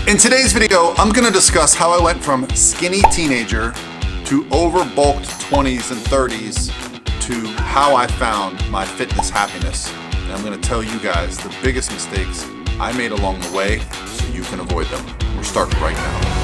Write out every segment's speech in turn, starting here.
In today's video, I'm going to discuss how I went from skinny teenager to overbulked 20s and 30s to how I found my fitness happiness. And I'm going to tell you guys the biggest mistakes I made along the way so you can avoid them. We're starting right now.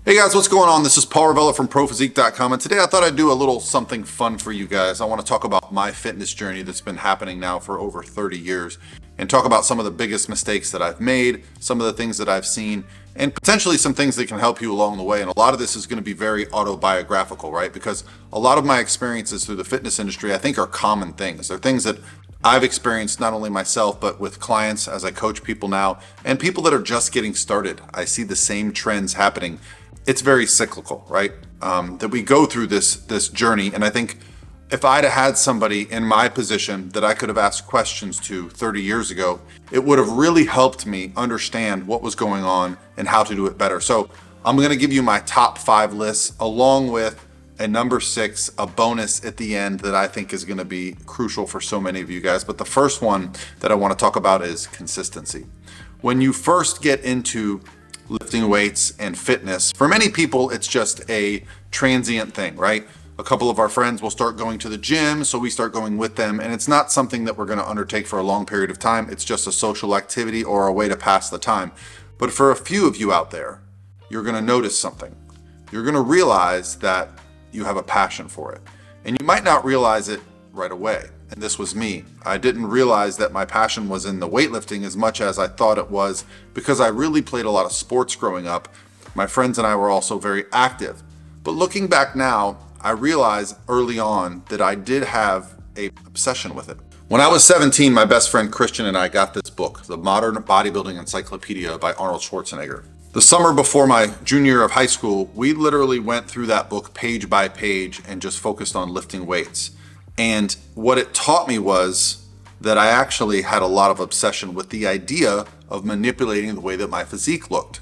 Hey guys, what's going on? This is Paul Ravella from ProPhysique.com, and today I thought I'd do a little something fun for you guys. I want to talk about my fitness journey that's been happening now for over 30 years and talk about some of the biggest mistakes that I've made, some of the things that I've seen, and potentially some things that can help you along the way. And a lot of this is going to be very autobiographical, right? Because a lot of my experiences through the fitness industry, I think, are common things. They're things that I've experienced not only myself, but with clients as I coach people now and people that are just getting started. I see the same trends happening. It's very cyclical, right? That we go through this journey. And I think if I'd have had somebody in my position that I could have asked questions to 30 years ago, it would have really helped me understand what was going on and how to do it better. So I'm going to give you my top 5 lists along with a number 6, a bonus at the end that I think is going to be crucial for so many of you guys. But the first one that I want to talk about is consistency. When you first get into lifting weights and fitness, for many people, it's just a transient thing, right? A couple of our friends will start going to the gym, so we start going with them, and it's not something that we're going to undertake for a long period of time. It's just a social activity or a way to pass the time. But for a few of you out there, you're going to notice something. You're going to realize that you have a passion for it. And you might not realize it right away. And this was me. I didn't realize that my passion was in the weightlifting as much as I thought it was because I really played a lot of sports growing up. My friends and I were also very active. But looking back now, I realized early on that I did have an obsession with it. When I was 17, my best friend Christian and I got this book, The Modern Bodybuilding Encyclopedia by Arnold Schwarzenegger. The summer before my junior year of high school, we literally went through that book page by page and just focused on lifting weights. And what it taught me was that I actually had a lot of obsession with the idea of manipulating the way that my physique looked.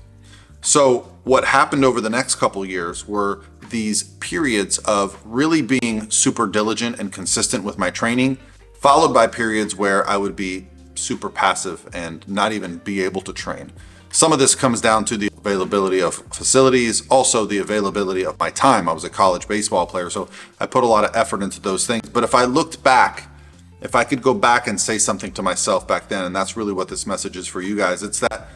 So what happened over the next couple years were these periods of really being super diligent and consistent with my training, followed by periods where I would be super passive and not even be able to train. Some of this comes down to the availability of facilities, also the availability of my time. I was a college baseball player, so I put a lot of effort into those things. But if I looked back, if I could go back and say something to myself back then, and that's really what this message is for you guys, it's that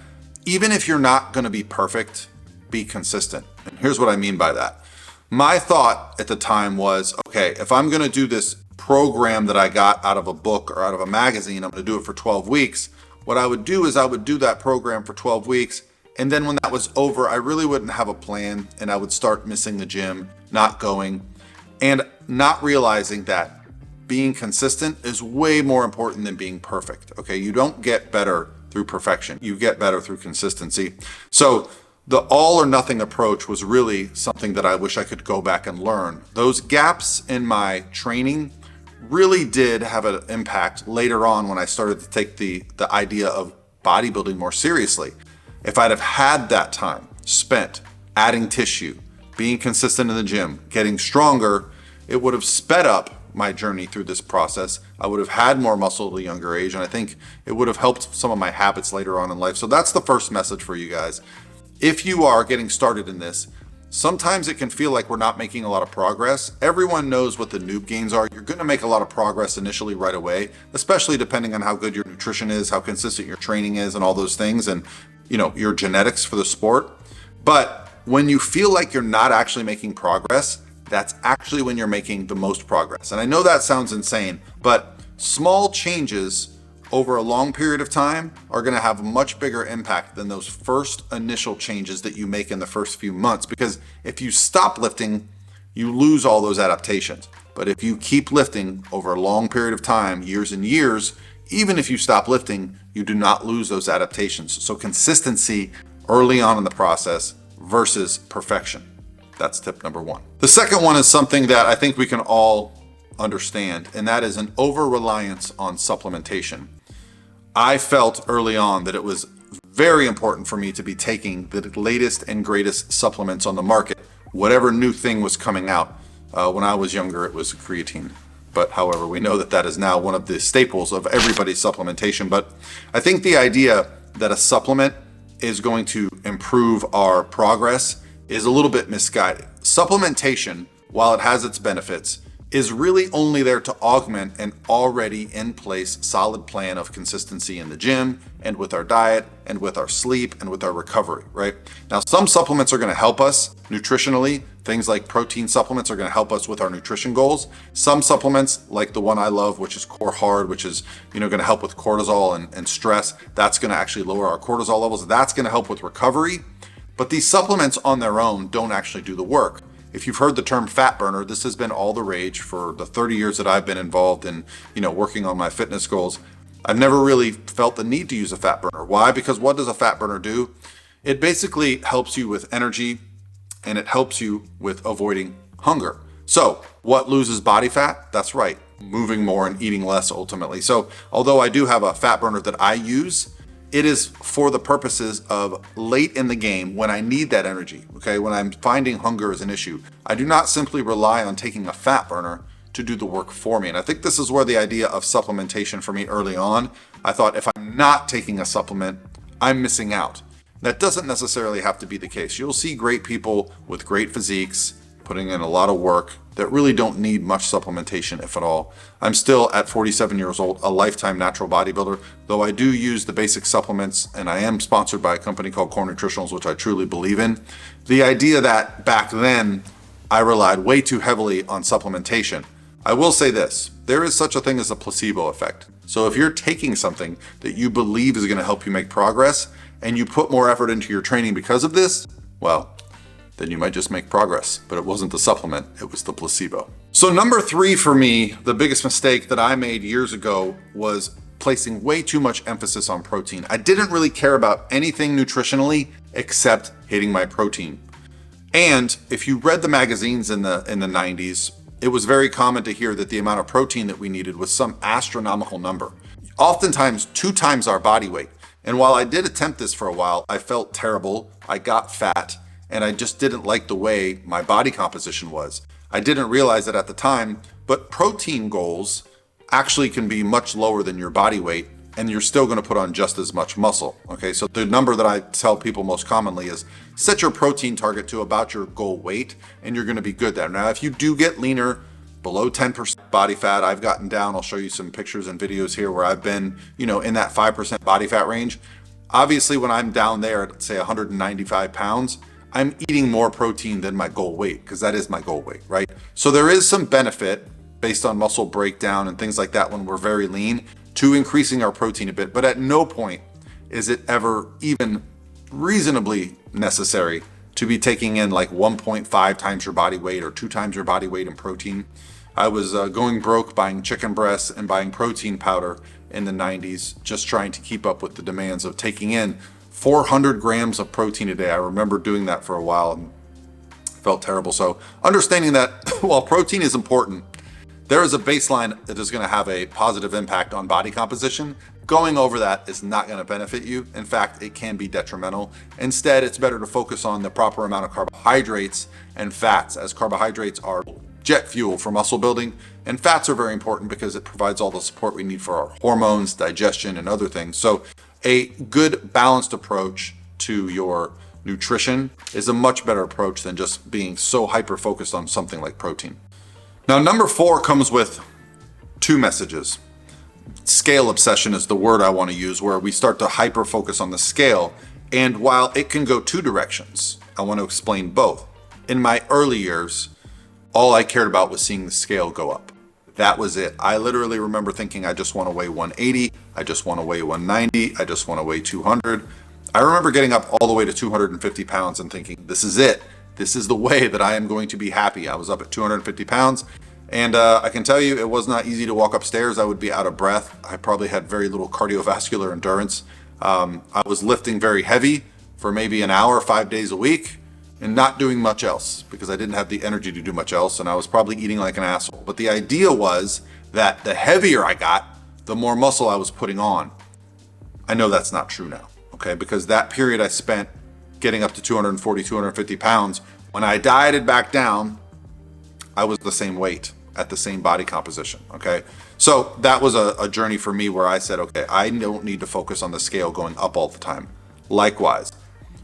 even if you're not going to be perfect, be consistent. And here's what I mean by that. My thought at the time was, okay, if I'm going to do this program that I got out of a book or out of a magazine, I'm going to do it for 12 weeks. What I would do is I would do that program for 12 weeks. And then when that was over, I really wouldn't have a plan and I would start missing the gym, not going, and not realizing that being consistent is way more important than being perfect. Okay, you don't get better through perfection. You get better through consistency. So the all or nothing approach was really something that I wish I could go back and learn. Those gaps in my training really did have an impact later on when I started to take the idea of bodybuilding more seriously. If I'd have had that time spent adding tissue, being consistent in the gym, getting stronger, it would have sped up my journey through this process. I would have had more muscle at a younger age, and I think it would have helped some of my habits later on in life. So that's the first message for you guys. If you are getting started in this, sometimes it can feel like we're not making a lot of progress. Everyone knows what the noob gains are. You're going to make a lot of progress initially right away, especially depending on how good your nutrition is, how consistent your training is, and all those things, and your genetics for the sport. But when you feel like you're not actually making progress, that's actually when you're making the most progress. And I know that sounds insane, but small changes over a long period of time are going to have a much bigger impact than those first initial changes that you make in the first few months. Because if you stop lifting, you lose all those adaptations. But if you keep lifting over a long period of time, years and years, even if you stop lifting, you do not lose those adaptations. So consistency early on in the process versus perfection. That's tip number 1. The second one is something that I think we can all understand, and that is an over-reliance on supplementation. I felt early on that it was very important for me to be taking the latest and greatest supplements on the market, whatever new thing was coming out. When I was younger, it was creatine. But however, we know that that is now one of the staples of everybody's supplementation. But I think the idea that a supplement is going to improve our progress is a little bit misguided. Supplementation, while it has its benefits, is really only there to augment an already in place solid plan of consistency in the gym and with our diet and with our sleep and with our recovery, right? Now, some supplements are gonna help us nutritionally. Things like protein supplements are gonna help us with our nutrition goals. Some supplements, like the one I love, which is Core Hard, which is gonna help with cortisol and stress, that's gonna actually lower our cortisol levels. That's gonna help with recovery. But these supplements on their own don't actually do the work. If you've heard the term fat burner, this has been all the rage for the 30 years that I've been involved in, working on my fitness goals. I've never really felt the need to use a fat burner. Why? Because what does a fat burner do? It basically helps you with energy and it helps you with avoiding hunger. So what loses body fat? That's right, moving more and eating less ultimately. So although I do have a fat burner that I use, it is for the purposes of late in the game when I need that energy, okay? When I'm finding hunger is an issue. I do not simply rely on taking a fat burner to do the work for me. And I think this is where the idea of supplementation for me early on, I thought if I'm not taking a supplement, I'm missing out. That doesn't necessarily have to be the case. You'll see great people with great physiques putting in a lot of work that really don't need much supplementation, if at all. I'm still, at 47 years old, a lifetime natural bodybuilder, though I do use the basic supplements, and I am sponsored by a company called Core Nutritionals, which I truly believe in. The idea that back then I relied way too heavily on supplementation. I will say this, there is such a thing as a placebo effect. So if you're taking something that you believe is gonna help you make progress, and you put more effort into your training because of this, well, then you might just make progress, but it wasn't the supplement, it was the placebo. So number 3 for me, the biggest mistake that I made years ago was placing way too much emphasis on protein. I didn't really care about anything nutritionally except hitting my protein. And if you read the magazines in the 90s, it was very common to hear that the amount of protein that we needed was some astronomical number, oftentimes 2 times our body weight. And while I did attempt this for a while, I felt terrible, I got fat, and I just didn't like the way my body composition was. I didn't realize it at the time, but protein goals actually can be much lower than your body weight, and you're still gonna put on just as much muscle, okay? So the number that I tell people most commonly is set your protein target to about your goal weight, and you're gonna be good there. Now, if you do get leaner, below 10% body fat, I've gotten down, I'll show you some pictures and videos here where I've been, in that 5% body fat range. Obviously, when I'm down there at, say, 195 pounds, I'm eating more protein than my goal weight, because that is my goal weight, right? So there is some benefit based on muscle breakdown and things like that when we're very lean to increasing our protein a bit, but at no point is it ever even reasonably necessary to be taking in like 1.5 times your body weight or 2 times your body weight in protein. I was going broke buying chicken breasts and buying protein powder in the 90s, just trying to keep up with the demands of taking in 400 grams of protein a day. I remember doing that for a while and felt terrible. So understanding that while protein is important, there is a baseline that is going to have a positive impact on body composition. Going over that is not going to benefit you. In fact, it can be detrimental. Instead, it's better to focus on the proper amount of carbohydrates and fats, as carbohydrates are jet fuel for muscle building, and fats are very important because it provides all the support we need for our hormones, digestion, and other things. So a good balanced approach to your nutrition is a much better approach than just being so hyper focused on something like protein. Now, number 4 comes with 2 messages. Scale obsession is the word I want to use, where we start to hyper focus on the scale. And while it can go 2 directions, I want to explain both. In my early years, all I cared about was seeing the scale go up. That was it. I literally remember thinking, I just want to weigh 180. I just want to weigh 190. I just want to weigh 200. I remember getting up all the way to 250 pounds and thinking, this is it. This is the way that I am going to be happy. I was up at 250 pounds. And I can tell you, it was not easy to walk upstairs. I would be out of breath. I probably had very little cardiovascular endurance. I was lifting very heavy for maybe an hour, 5 days a week, and not doing much else because I didn't have the energy to do much else. And I was probably eating like an asshole. But the idea was that the heavier I got, the more muscle I was putting on. I know that's not true now, okay? Because that period I spent getting up to 240, 250 pounds, when I dieted back down, I was the same weight. at the same body composition, okay? So that was a journey for me where I said, okay, I don't need to focus on the scale going up all the time. Likewise,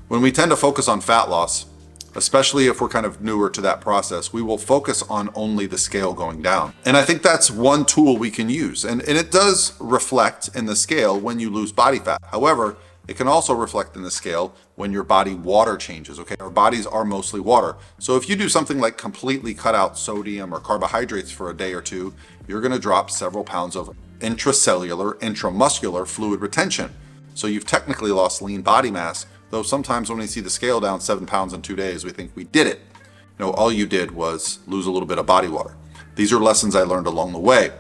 when we tend to focus on fat loss, especially if we're kind of newer to that process, we will focus on only the scale going down. And I think that's one tool we can use. And it does reflect in the scale when you lose body fat. However, it can also reflect in the scale when your body water changes, okay? Our bodies are mostly water. So if you do something like completely cut out sodium or carbohydrates for a day or two, you're gonna drop several pounds of intracellular, intramuscular fluid retention. So you've technically lost lean body mass, though sometimes when we see the scale down 7 pounds in 2 days, we think we did it. No, all you did was lose a little bit of body water. These are lessons I learned along the way.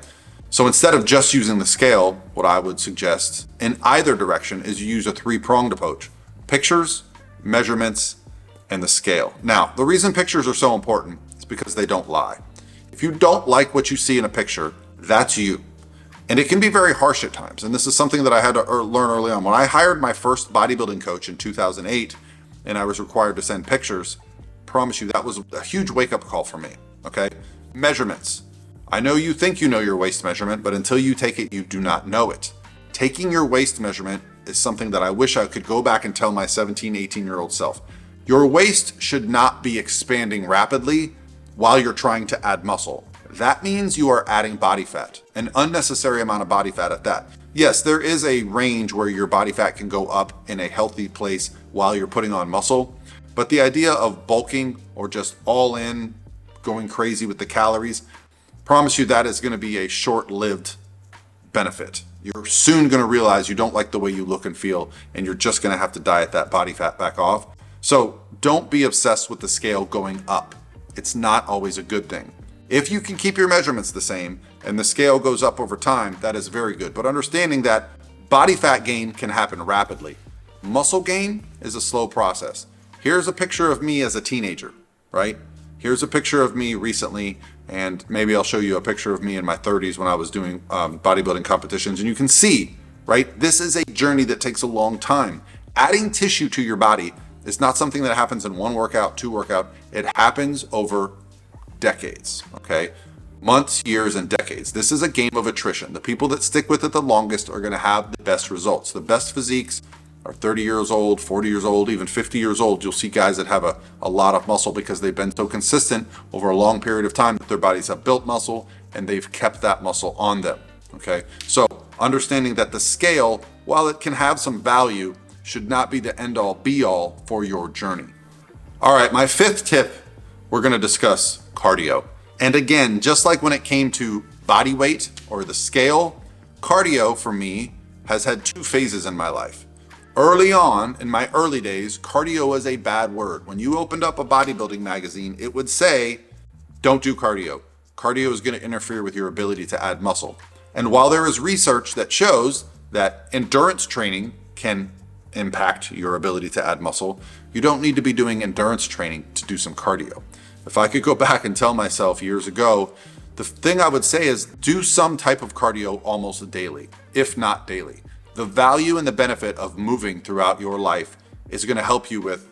So instead of just using the scale, what I would suggest in either direction is you use a 3-pronged approach: pictures, measurements, and the scale. Now, the reason pictures are so important is because they don't lie. If you don't like what you see in a picture, that's you. And it can be very harsh at times. And this is something that I had to learn early on. When I hired my first bodybuilding coach in 2008, and I was required to send pictures, promise you that was a huge wake-up call for me, okay? Measurements. I know you think you know your waist measurement, but until you take it, you do not know it. Taking your waist measurement is something that I wish I could go back and tell my 17, 18-year-old self. Your waist should not be expanding rapidly while you're trying to add muscle. That means you are adding body fat, an unnecessary amount of body fat at that. Yes, there is a range where your body fat can go up in a healthy place while you're putting on muscle, but the idea of bulking or just all in, going crazy with the calories, promise you that is going to be a short-lived benefit. You're soon going to realize you don't like the way you look and feel, and you're just going to have to diet that body fat back off. So don't be obsessed with the scale going up. It's not always a good thing. If you can keep your measurements the same and the scale goes up over time, that is very good. But understanding that body fat gain can happen rapidly. Muscle gain is a slow process. Here's a picture of me as a teenager, right? Here's a picture of me recently, and maybe I'll show you a picture of me in my 30s when I was doing bodybuilding competitions, and you can see, right? This is a journey that takes a long time. Adding tissue to your body is not something that happens in 1 workout, 2 workout. It happens over decades, okay? Months, years, and decades. This is a game of attrition. The people that stick with it the longest are gonna have the best results. The best physiques are 30 years old, 40 years old, even 50 years old. You'll see guys that have a lot of muscle because they've been so consistent over a long period of time that their bodies have built muscle and they've kept that muscle on them, okay? So understanding that the scale, while it can have some value, should not be the end-all be-all for your journey. All right, my 5th tip, we're gonna discuss cardio. And again, just like when it came to body weight or the scale, cardio for me has had 2 phases in my life. Early on, in my early days, cardio was a bad word. When you opened up a bodybuilding magazine, it would say, don't do cardio. Cardio is going to interfere with your ability to add muscle. And while there is research that shows that endurance training can impact your ability to add muscle, you don't need to be doing endurance training to do some cardio. If I could go back and tell myself years ago, the thing I would say is do some type of cardio almost daily, if not daily. The value and the benefit of moving throughout your life is going to help you with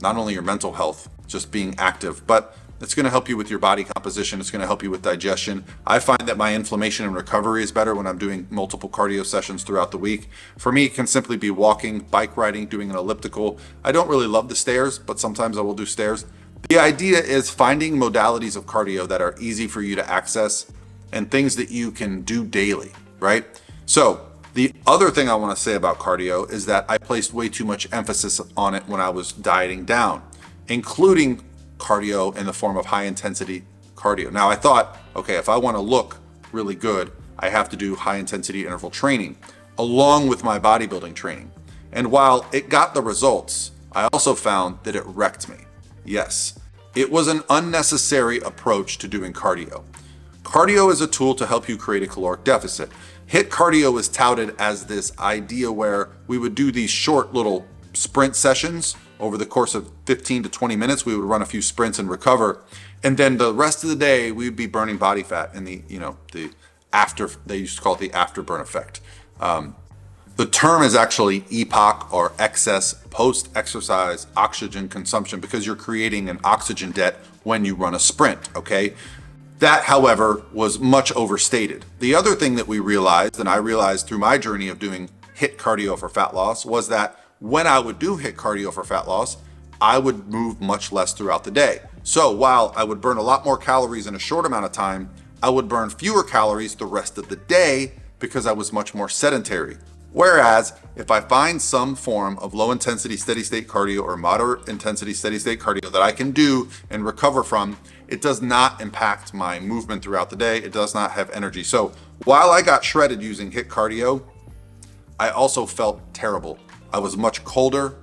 not only your mental health, just being active, but it's going to help you with your body composition. It's going to help you with digestion. I find that my inflammation and recovery is better when I'm doing multiple cardio sessions throughout the week. For me, it can simply be walking, bike riding, doing an elliptical. I don't really love the stairs, but sometimes I will do stairs. The idea is finding modalities of cardio that are easy for you to access and things that you can do daily, right? So the other thing I want to say about cardio is that I placed way too much emphasis on it when I was dieting down, including cardio in the form of high intensity cardio. Now I thought, okay, if I want to look really good, I have to do high intensity interval training along with my bodybuilding training. And while it got the results, I also found that it wrecked me. Yes, it was an unnecessary approach to doing cardio. Cardio is a tool to help you create a caloric deficit. HIIT cardio is touted as this idea where we would do these short little sprint sessions over the course of 15 to 20 minutes. We would run a few sprints and recover. And then the rest of the day, we would be burning body fat in the after, they used to call it the afterburn effect. The term is actually EPOC, or excess post-exercise oxygen consumption, because you're creating an oxygen debt when you run a sprint, okay? That, however, was much overstated. The other thing that we realized, and I realized through my journey of doing HIIT cardio for fat loss, was that when I would do HIIT cardio for fat loss, I would move much less throughout the day. So while I would burn a lot more calories in a short amount of time, I would burn fewer calories the rest of the day because I was much more sedentary. Whereas if I find some form of low intensity steady state cardio or moderate intensity steady state cardio that I can do and recover from, it does not impact my movement throughout the day. It does not have energy. So while I got shredded using HIIT cardio, I also felt terrible. I was much colder,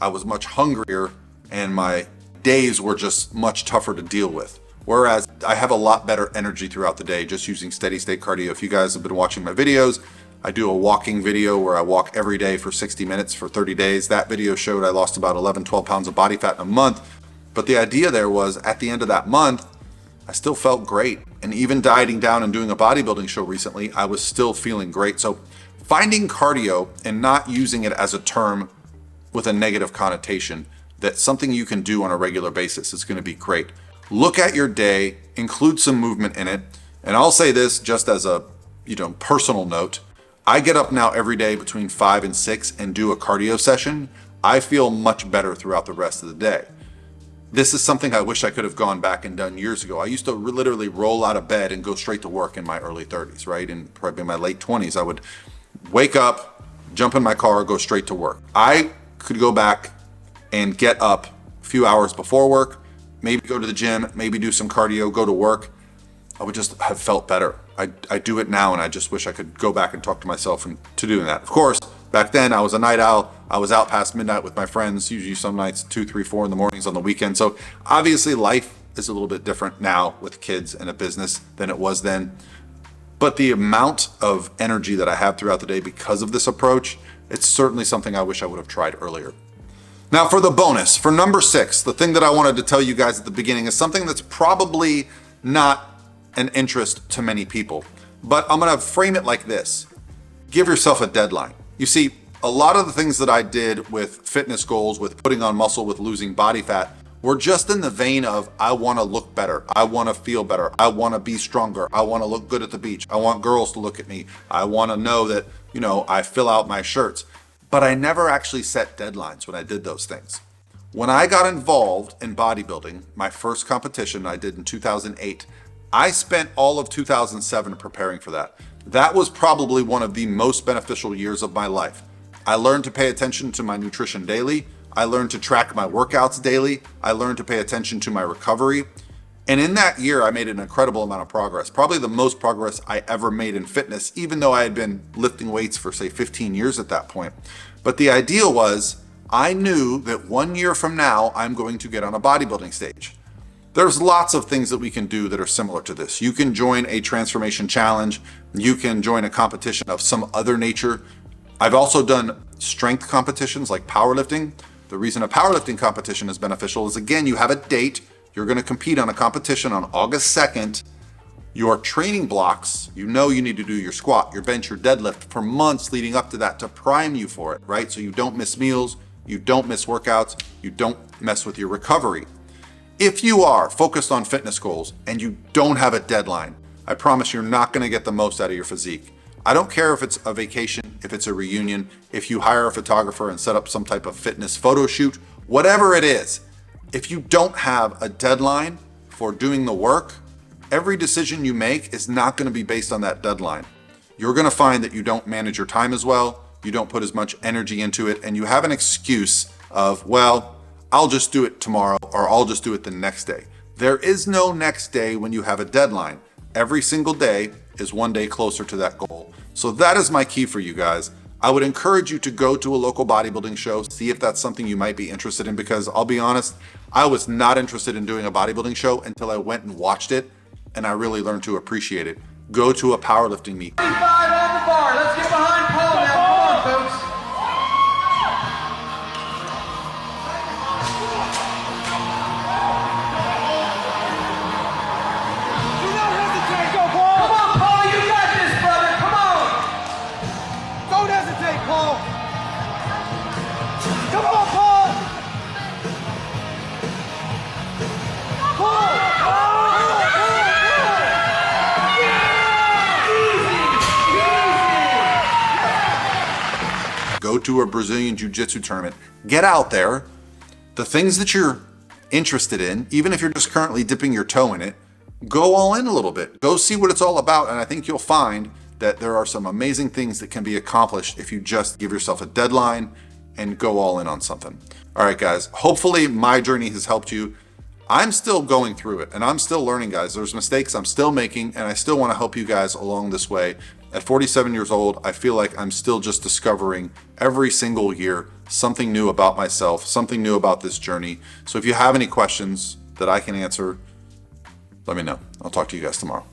I was much hungrier, and my days were just much tougher to deal with. Whereas I have a lot better energy throughout the day just using steady state cardio. If you guys have been watching my videos, I do a walking video where I walk every day for 60 minutes for 30 days. That video showed I lost about 11, 12 pounds of body fat in a month. But the idea there was at the end of that month, I still felt great. And even dieting down and doing a bodybuilding show recently, I was still feeling great. So finding cardio and not using it as a term with a negative connotation, that's something you can do on a regular basis, is going to be great. Look at your day, include some movement in it. And I'll say this just as a personal note. I get up now every day between 5 and 6 and do a cardio session. I feel much better throughout the rest of the day. This is something I wish I could have gone back and done years ago. I used to literally roll out of bed and go straight to work in my early 30s, right? And probably in my late 20s, I would wake up, jump in my car, go straight to work. I could go back and get up a few hours before work, maybe go to the gym, maybe do some cardio, go to work. I would just have felt better. I do it now, and I just wish I could go back and talk to myself into doing that. Of course, back then I was a night owl. I was out past midnight with my friends, usually some nights 2, 3, 4 in the mornings on the weekend. So obviously life is a little bit different now with kids and a business than it was then. But the amount of energy that I have throughout the day because of this approach, it's certainly something I wish I would have tried earlier. Now for the bonus, for number 6, the thing that I wanted to tell you guys at the beginning is something that's probably not an interest to many people, but I'm gonna frame it like this. Give yourself a deadline. You see, a lot of the things that I did with fitness goals, with putting on muscle, with losing body fat, were just in the vein of, I wanna look better, I wanna feel better, I wanna be stronger, I wanna look good at the beach, I want girls to look at me, I wanna know that, I fill out my shirts. But I never actually set deadlines when I did those things. When I got involved in bodybuilding, my first competition I did in 2008, I spent all of 2007 preparing for that. That was probably one of the most beneficial years of my life. I learned to pay attention to my nutrition daily. I learned to track my workouts daily. I learned to pay attention to my recovery. And in that year, I made an incredible amount of progress, probably the most progress I ever made in fitness, even though I had been lifting weights for, say, 15 years at that point. But the idea was, I knew that 1 year from now, I'm going to get on a bodybuilding stage. There's lots of things that we can do that are similar to this. You can join a transformation challenge. You can join a competition of some other nature. I've also done strength competitions like powerlifting. The reason a powerlifting competition is beneficial is, again, you have a date. You're going to compete on a competition on August 2nd. Your training blocks, you need to do your squat, your bench, your deadlift for months leading up to that to prime you for it, right? So you don't miss meals, you don't miss workouts, you don't mess with your recovery. If you are focused on fitness goals and you don't have a deadline, I promise you're not going to get the most out of your physique. I don't care if it's a vacation, if it's a reunion, if you hire a photographer and set up some type of fitness photo shoot, whatever it is. If you don't have a deadline for doing the work, every decision you make is not going to be based on that deadline. You're going to find that you don't manage your time as well, you don't put as much energy into it, and you have an excuse of, well, I'll just do it tomorrow, or I'll just do it the next day. There is no next day when you have a deadline. Every single day is one day closer to that goal. So that is my key for you guys. I would encourage you to go to a local bodybuilding show, see if that's something you might be interested in, because I'll be honest, I was not interested in doing a bodybuilding show until I went and watched it, and I really learned to appreciate it. Go to a powerlifting meet. 35 on the bar. Let's get behind Paul now. Come on, folks. Do not hesitate, go Paul! Come on, Paul. You got this, brother. Come on. Don't hesitate, Paul! Come on, Paul! Paul! Paul! Paul! to a Brazilian Jiu-Jitsu tournament. Get out there. The things that you're interested in, even if you're just currently dipping your toe in it, go all in a little bit. Go see what it's all about, and I think you'll find that there are some amazing things that can be accomplished if you just give yourself a deadline and go all in on something. All right, guys, hopefully my journey has helped you. I'm still going through it and I'm still learning, guys. There's mistakes I'm still making and I still want to help you guys along this way. At 47 years old, I feel like I'm still just discovering every single year something new about myself, something new about this journey. So if you have any questions that I can answer, let me know. I'll talk to you guys tomorrow.